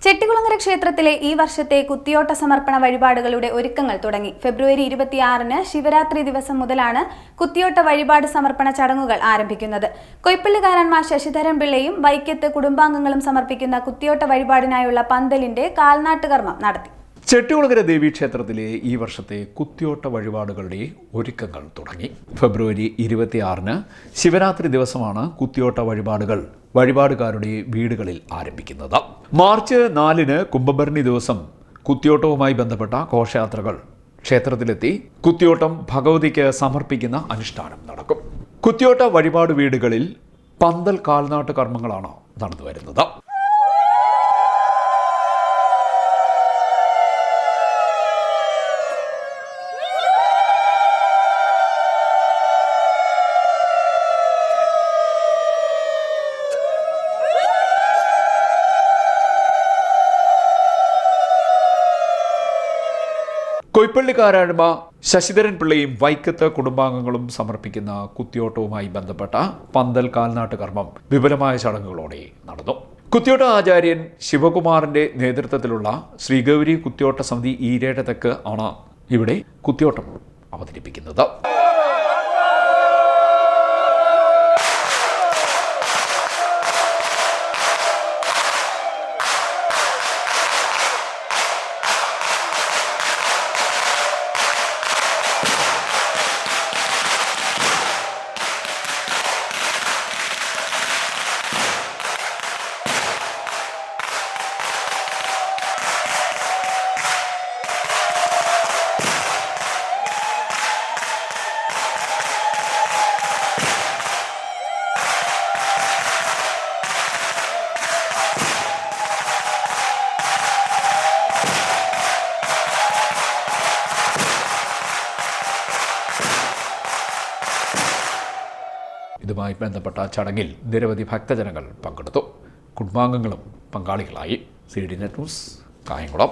ചെട്ടികുളങ്ങര ക്ഷേത്രത്തിലെ ഈ വർഷത്തെ കുത്തിയോട്ട സമർപ്പണ വഴിപാടുകളുടെ ഒരുക്കങ്ങൾ തുടങ്ങി. ഫെബ്രുവരി 26-ന് ശിവരാത്രി ദിവസം മുതലാണ് കുത്തിയോട്ട വഴിപാട് സമർപ്പണ ചടങ്ങുകൾ ആരംഭിക്കുന്നത്. കൊയ്പ്പള്ളിക്കാരന്മാർ ശശിധരൻ പിള്ളയും വൈക്കത്ത് കുടുംബാംഗങ്ങളും സമർപ്പിക്കുന്ന കുത്തിയോട്ട വഴിപാടിനായുള്ള പന്തലിന്റെ കാൽനാട്ടുകർമ്മം നടത്തി. ചെട്ടികുളങ്ങര ദേവീക്ഷേത്രത്തിലെ ഈ വർഷത്തെ കുത്തിയോട്ട വഴിപാടുകളുടെ ഒരുക്കങ്ങൾ തുടങ്ങി. ഫെബ്രുവരി 26-ന് ശിവരാത്രി ദിവസമാണ് കുത്തിയോട്ട വഴിപാടുകൾ വഴിപാടുകാരുടെ വീടുകളിൽ ആരംഭിക്കുന്നത്. മാർച്ച് 4-ന് കുംഭഭരണി ദിവസം കുത്തിയോട്ടവുമായി ബന്ധപ്പെട്ട ഘോഷയാത്രകൾ ക്ഷേത്രത്തിലെത്തി കുത്തിയോട്ടം ഭഗവതിക്ക് സമർപ്പിക്കുന്ന അനുഷ്ഠാനം നടക്കും. കുത്തിയോട്ട വഴിപാട് വീടുകളിൽ പന്തൽ കാൽനാട്ട് കർമ്മങ്ങളാണ് നടന്നു വരുന്നത്. കൊയ്പ്പള്ളിക്കാരന്മാർ ശശിധരൻ പിള്ളയും വൈക്കത്ത് കുടുംബാംഗങ്ങളും സമർപ്പിക്കുന്ന കുത്തിയോട്ടവുമായി ബന്ധപ്പെട്ട പന്തൽ കാൽനാട്ട് കർമ്മം വിപുലമായ ചടങ്ങുകളോടെ നടന്നു. കുത്തിയോട്ട ആചാര്യൻ ശിവകുമാറിന്റെ നേതൃത്വത്തിലുള്ള ശ്രീഗൗരി കുത്തിയോട്ട സമിതി ഈരേടെ തെക്ക് ആണ് ഇവിടെ കുത്തിയോട്ടം അവതരിപ്പിക്കുന്നത്. ഇതുമായി ബന്ധപ്പെട്ട ചടങ്ങിൽ നിരവധി ഭക്തജനങ്ങൾ പങ്കെടുത്തു. കുടുംബാംഗങ്ങളും പങ്കാളികളായി. CDNet news, Kayamkulam.